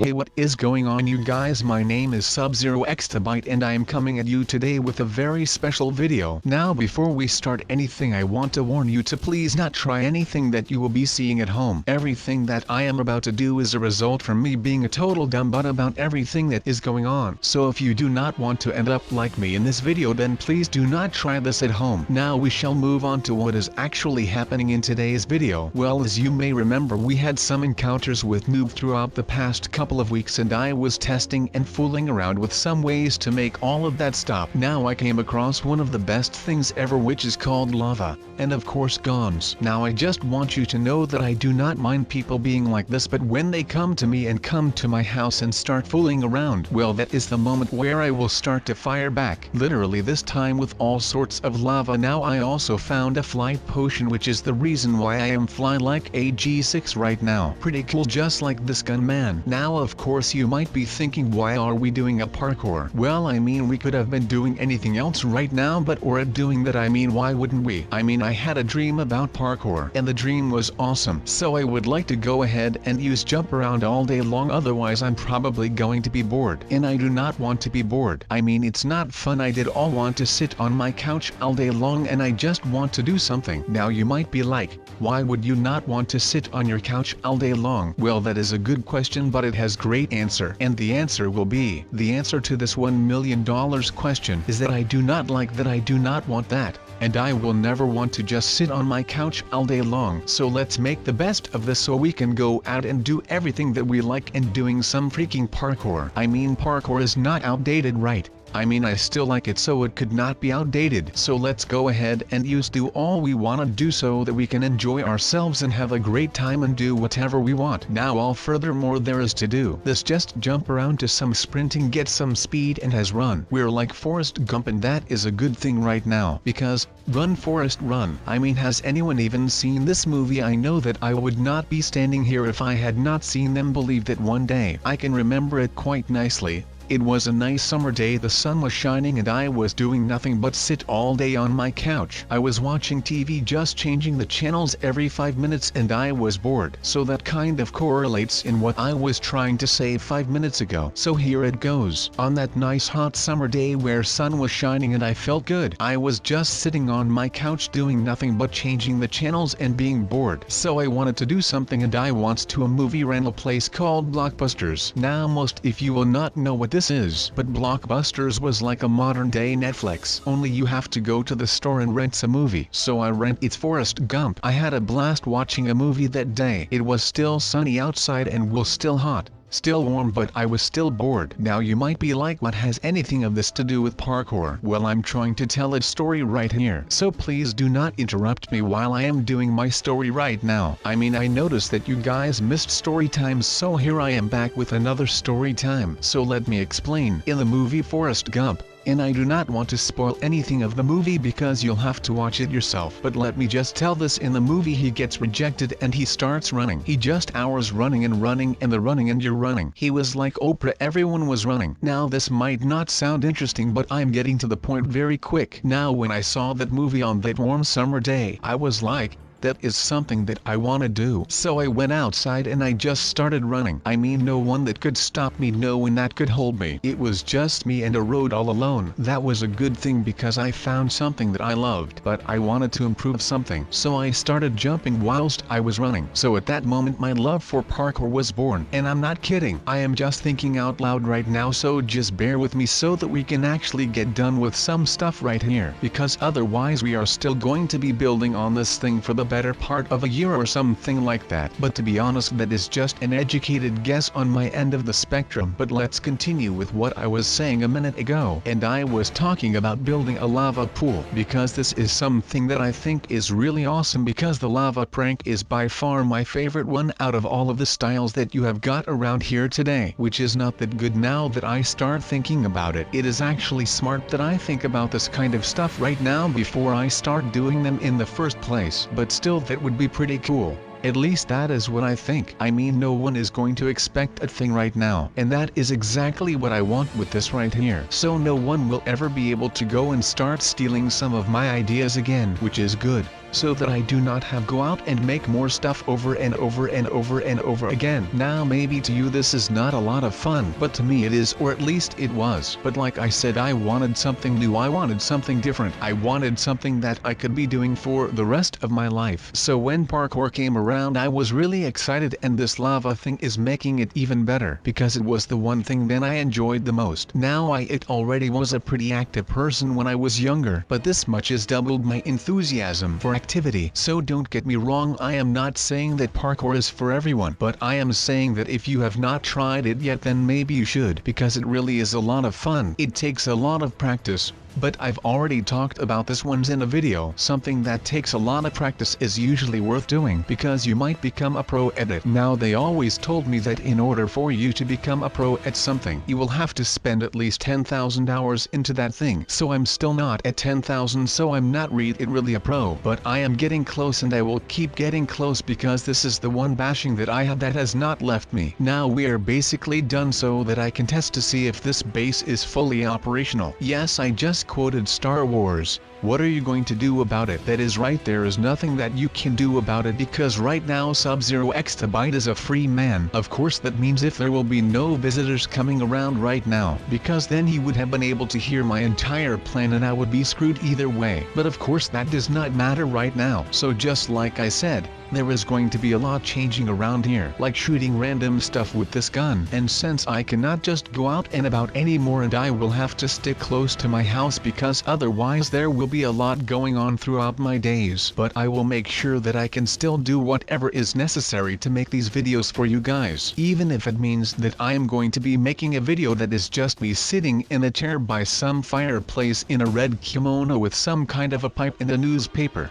Hey, what is going on, you guys? My name is Sub-Zero Exabyte and I am coming at you today with a very special video. Now before we start anything, I want to warn you to please not try anything that you will be seeing at home. Everything that I am about to do is a result from me being a total dumb butt about everything that is going on. So if you do not want to end up like me in this video, then please do not try this at home. Now we shall move on to what is actually happening in today's video. Well, as you may remember, we had some encounters with Noob throughout the past couple of weeks and I was testing and fooling around with some ways to make all of that stop. Now I came across one of the best things ever, which is called lava, and of course guns. Now I just want you to know that I do not mind people being like this, but when they come to me and come to my house and start fooling around, well, that is the moment where I will start to fire back. Literally this time with all sorts of lava. Now I also found a flight potion, which is the reason why I am flying like a G6 right now. Pretty cool, just like this gun, man. Now of course you might be thinking, why are we doing a parkour? Well, I mean, we could have been doing anything else right now, but or doing that, I mean, why wouldn't we? I mean, I had a dream about parkour and the dream was awesome, so I would like to go ahead and use jump around all day long, otherwise I'm probably going to be bored, and I do not want to be bored. I mean, it's not fun. I did all want to sit on my couch all day long and I just want to do something. Now you might be like, why would you not want to sit on your couch all day long? Well, that is a good question, but it has great answer, and the answer will be, the answer to this $1 million question is that I do not like that, I do not want that, and I will never want to just sit on my couch all day long. So let's make the best of this so we can go out and do everything that we like, and doing some freaking parkour. I mean, parkour is not outdated, right? I mean, I still like it, so it could not be outdated. So let's go ahead and do all we want to do so that we can enjoy ourselves and have a great time and do whatever we want. Now all furthermore there is to do this, just jump around to some sprinting, get some speed, and has run. We're like Forrest Gump, and that is a good thing right now, because run Forrest run. I mean, has anyone even seen this movie? I know that I would not be standing here if I had not seen them. Believe that one day I can remember it quite nicely. It was a nice summer day, the sun was shining and I was doing nothing but sit all day on my couch. I was watching TV, just changing the channels every 5 minutes, and I was bored. So that kind of correlates in what I was trying to say 5 minutes ago. So here it goes. On that nice hot summer day where sun was shining and I felt good, I was just sitting on my couch doing nothing but changing the channels and being bored. So I wanted to do something, and I went to a movie rental place called Blockbusters. Now most if you will not know what this is, but Blockbusters was like a modern day Netflix, only you have to go to the store and rent a movie. So I rent It's Forrest Gump. I had a blast watching a movie that day. It was still sunny outside and was still hot, still warm, but I was still bored. Now you might be like, what has anything of this to do with parkour? Well, I'm trying to tell a story right here, so please do not interrupt me while I am doing my story right now. I mean, I noticed that you guys missed story times, so here I am back with another story time. So let me explain. In the movie Forrest Gump, and I do not want to spoil anything of the movie because you'll have to watch it yourself, but let me just tell this. In the movie he gets rejected and he starts running. He just hours running and running and the running and you're running. He was like Oprah, everyone was running. Now this might not sound interesting, but I'm getting to the point very quick. Now when I saw that movie on that warm summer day, I was like, that is something that I want to do. So I went outside and I just started running. I mean, no one that could stop me, no one that could hold me. It was just me and a road all alone. That was a good thing because I found something that I loved, but I wanted to improve something. So I started jumping whilst I was running. So at that moment my love for parkour was born. And I'm not kidding, I am just thinking out loud right now, so just bear with me so that we can actually get done with some stuff right here, because otherwise we are still going to be building on this thing for the better part of a year or something like that. But to be honest, that is just an educated guess on my end of the spectrum. But let's continue with what I was saying a minute ago, and I was talking about building a lava pool, because this is something that I think is really awesome, because the lava prank is by far my favorite one out of all of the styles that you have got around here today, which is not that good now that I start thinking about it. It is actually smart that I think about this kind of stuff right now before I start doing them in the first place, but still that would be pretty cool. At least that is what I think. I mean, no one is going to expect a thing right now, and that is exactly what I want with this right here. So no one will ever be able to go and start stealing some of my ideas again, which is good. so that I do not have go out and make more stuff over and over and over and over again. Now maybe to you this is not a lot of fun, but to me it is, or at least it was. But like I said, I wanted something new, I wanted something different, I wanted something that I could be doing for the rest of my life. So when parkour came around I was really excited, and this lava thing is making it even better, because it was the one thing that I enjoyed the most. Now it already was a pretty active person when I was younger, but this much has doubled my enthusiasm for activity. So don't get me wrong, I am not saying that parkour is for everyone, but I am saying that if you have not tried it yet, then maybe you should, because it really is a lot of fun. It takes a lot of practice, but I've already talked about this once in a video. Something that takes a lot of practice is usually worth doing, because you might become a pro at it. Now they always told me that in order for you to become a pro at something, you will have to spend at least 10,000 hours into that thing. So I'm still not at 10,000, so I'm not really a pro, but I am getting close, and I will keep getting close, because this is the one bashing that I have that has not left me. Now we are basically done, so that I can test to see if this base is fully operational. Yes, I just quoted Star Wars. What are you going to do about it? That is right, there is nothing that you can do about it, because right now Sub-Zero Exabyte is a free man. Of course that means if there will be no visitors coming around right now, because then he would have been able to hear my entire plan and I would be screwed either way. But of course that does not matter right now. So just like I said, there is going to be a lot changing around here, like shooting random stuff with this gun. And since I cannot just go out and about anymore, and I will have to stick close to my house, because otherwise there will be a lot going on throughout my days. But I will make sure that I can still do whatever is necessary to make these videos for you guys, even if it means that I am going to be making a video that is just me sitting in a chair by some fireplace in a red kimono with some kind of a pipe and a newspaper.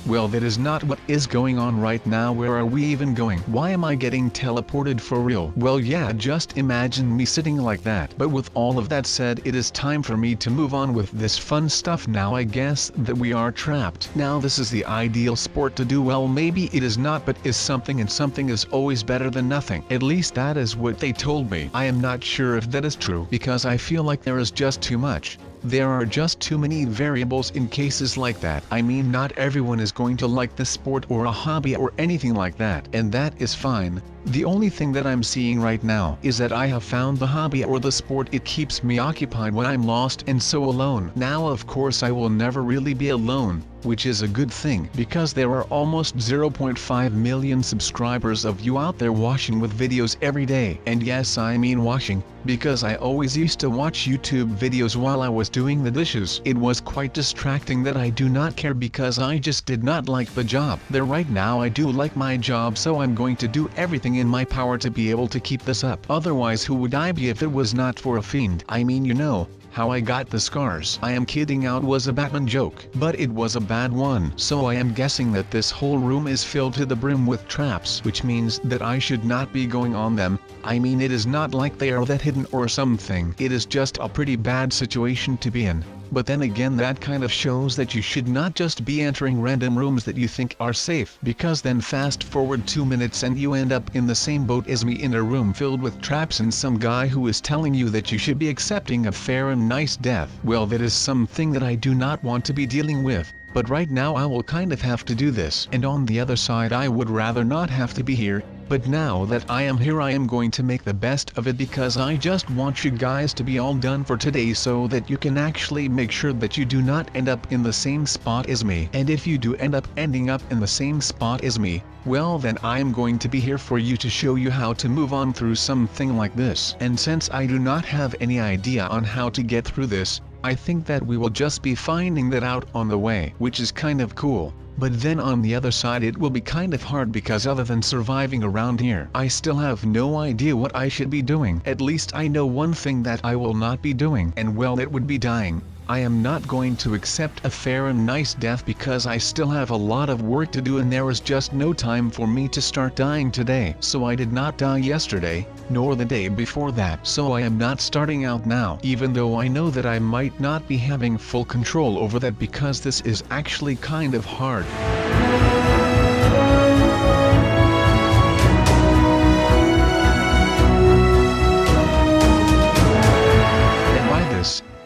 Well, that is not what is going on right now. Where are we even going? Why am I getting teleported for real? Well, yeah, just imagine me sitting like that. But with all of that said, it is time for me to move on with this fun stuff now. I guess that we are trapped. Now this is the ideal sport to do. Well, maybe it is not, but is something, and something is always better than nothing. At least that is what they told me. I am not sure if that is true, because I feel like there is just too much. There are just too many variables in cases like that. I mean, not everyone is going to like the sport or a hobby or anything like that, and that is fine. The only thing that I'm seeing right now is that I have found the hobby or the sport. It keeps me occupied when I'm lost and so alone. Now of course I will never really be alone, which is a good thing, because there are almost 0.5 million subscribers of you out there watching with videos every day. And yes, I mean watching, because I always used to watch YouTube videos while I was doing the dishes. It was quite distracting that I do not care, because I just did not like the job. There right now I do like my job, so I'm going to do everything in my power to be able to keep this up. Otherwise who would I be if it was not for a fiend? I mean, you know how I got the scars. I am kidding, out was a Batman joke, but it was a bad one. So I am guessing that this whole room is filled to the brim with traps, which means that I should not be going on them. I mean, it is not like they are that hidden or something. It is just a pretty bad situation to be in. But then again, that kind of shows that you should not just be entering random rooms that you think are safe, because then fast forward 2 minutes and you end up in the same boat as me, in a room filled with traps and some guy who is telling you that you should be accepting a fair and nice death. Well, that is something that I do not want to be dealing with. But right now I will kind of have to do this. And on the other side, I would rather not have to be here. But now that I am here, I am going to make the best of it, because I just want you guys to be all done for today, so that you can actually make sure that you do not end up in the same spot as me. And if you do end up ending up in the same spot as me, well then I am going to be here for you to show you how to move on through something like this. And since I do not have any idea on how to get through this, I think that we will just be finding that out on the way, which is kind of cool. But then on the other side it will be kind of hard, because other than surviving around here, I still have no idea what I should be doing. At least I know one thing that I will not be doing, and well, it would be dying. I am not going to accept a fair and nice death, because I still have a lot of work to do, and there is just no time for me to start dying today. So I did not die yesterday, nor the day before that. So I am not starting out now, even though I know that I might not be having full control over that, because this is actually kind of hard.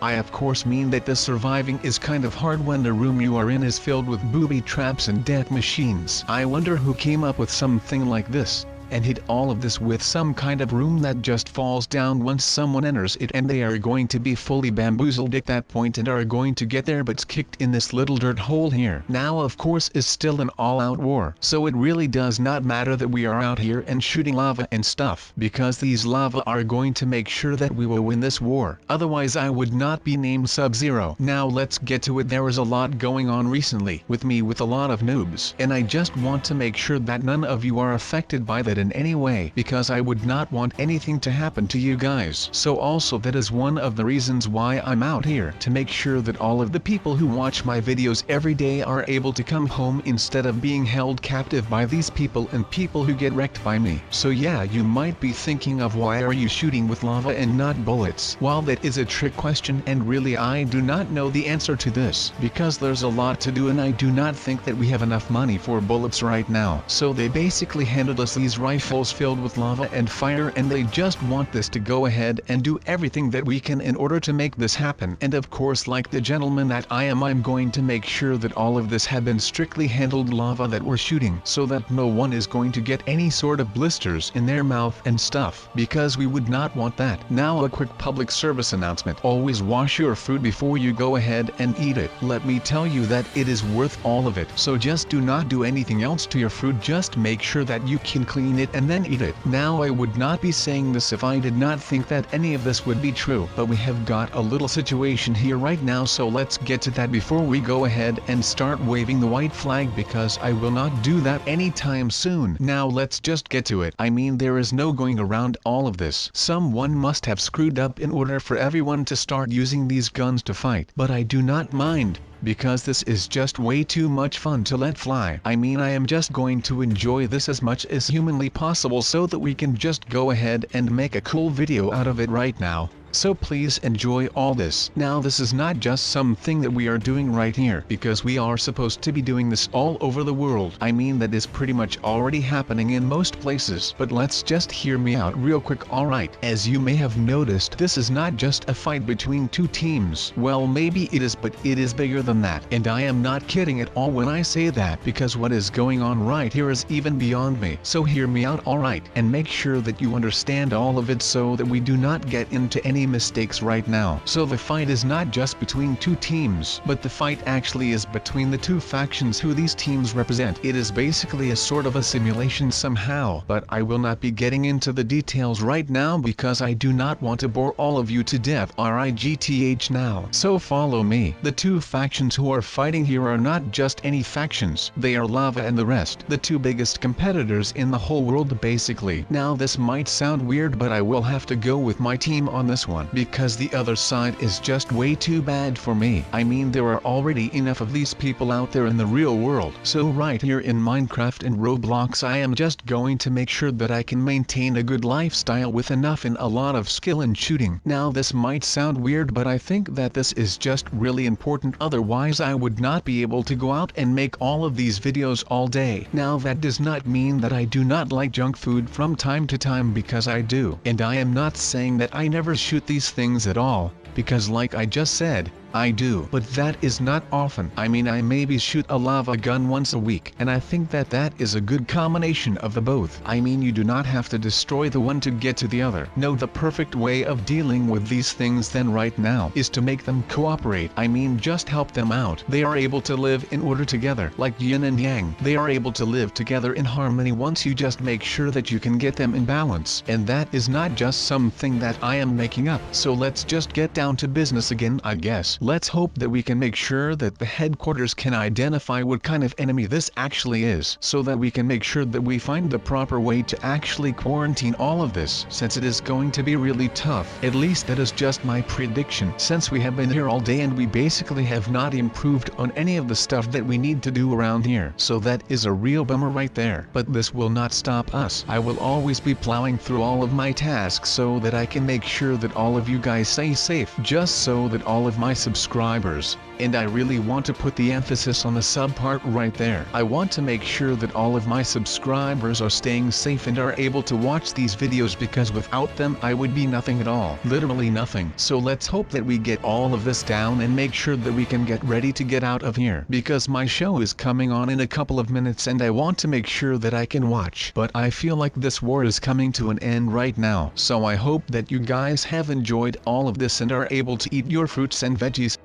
I of course mean that the surviving is kind of hard when the room you are in is filled with booby traps and death machines. I wonder who came up with something like this, and hid all of this with some kind of room that just falls down once someone enters it, and they are going to be fully bamboozled at that point and are going to get their butts kicked in this little dirt hole here. Now of course is still an all-out war, so it really does not matter that we are out here and shooting lava and stuff, because these lava are going to make sure that we will win this war. Otherwise I would not be named Sub-Zero. Now let's get to it. There is a lot going on recently with me with a lot of noobs, and I just want to make sure that none of you are affected by that in any way, because I would not want anything to happen to you guys. So also that is one of the reasons why I'm out here, to make sure that all of the people who watch my videos every day are able to come home instead of being held captive by these people and people who get wrecked by me. So yeah, you might be thinking of why are you shooting with lava and not bullets? Well, that is a trick question, and really I do not know the answer to this, because there's a lot to do and I do not think that we have enough money for bullets right now. So they basically handed us these rifles filled with lava and fire, and they just want this to go ahead and do everything that we can in order to make this happen. And of course, like the gentleman that I am, I'm going to make sure that all of this have been strictly handled lava that we're shooting, so that no one is going to get any sort of blisters in their mouth and stuff, because we would not want that. Now a quick public service announcement: always wash your food before you go ahead and eat it. Let me tell you that it is worth all of it. So just do not do anything else to your food, just make sure that you can clean it and then eat it. Now I would not be saying this if I did not think that any of this would be true, but we have got a little situation here right now, so let's get to that before we go ahead and start waving the white flag, because I will not do that anytime soon. Now let's just get to it. I mean, there is no going around all of this. Someone must have screwed up in order for everyone to start using these guns to fight, but I do not mind, because this is just way too much fun to let fly. I mean, I am just going to enjoy this as much as humanly possible so that we can just go ahead and make a cool video out of it right now. So please enjoy all this. Now this is not just something that we are doing right here, because we are supposed to be doing this all over the world. I mean, that is pretty much already happening in most places, but let's just hear me out real quick. Alright, as you may have noticed, this is not just a fight between two teams. Well, maybe it is, but it is bigger than that. And I am not kidding at all when I say that, because what is going on right here is even beyond me. So hear me out, alright, and make sure that you understand all of it so that we do not get into any mistakes right now. So the fight is not just between two teams, but the fight actually is between the two factions who these teams represent. It is basically a sort of a simulation somehow, but I will not be getting into the details right now because I do not want to bore all of you to death. RIGTH now. So follow me. The two factions who are fighting here are not just any factions, they are Lava and the rest, the two biggest competitors in the whole world basically. Now this might sound weird, but I will have to go with my team on this one, because the other side is just way too bad for me. I mean, there are already enough of these people out there in the real world. So right here in Minecraft and Roblox, I am just going to make sure that I can maintain a good lifestyle with enough and a lot of skill in shooting. Now this might sound weird, but I think that this is just really important, otherwise I would not be able to go out and make all of these videos all day. Now that does not mean that I do not like junk food from time to time, because I do. And I am not saying that I never shoot these things at all, because like I just said, I do. But that is not often. I mean, I maybe shoot a lava gun once a week, and I think that that is a good combination of the both. I mean, you do not have to destroy the one to get to the other. No, the perfect way of dealing with these things then right now is to make them cooperate. I mean, just help them out. They are able to live in order together, like yin and yang. They are able to live together in harmony once you just make sure that you can get them in balance. And that is not just something that I am making up. So let's just get down to business again, I guess. Let's hope that we can make sure that the headquarters can identify what kind of enemy this actually is, so that we can make sure that we find the proper way to actually quarantine all of this, since it is going to be really tough. At least that is just my prediction, since we have been here all day and we basically have not improved on any of the stuff that we need to do around here. So that is a real bummer right there. But this will not stop us. I will always be plowing through all of my tasks so that I can make sure that all of you guys stay safe, just so that all of my subscribers And I really want to put the emphasis on the sub part right there. I want to make sure that all of my subscribers are staying safe and are able to watch these videos, because without them I would be nothing at all. Literally nothing. So let's hope that we get all of this down and make sure that we can get ready to get out of here. Because my show is coming on in a couple of minutes and I want to make sure that I can watch. But I feel like this war is coming to an end right now. So I hope that you guys have enjoyed all of this and are able to eat your fruits and veggies.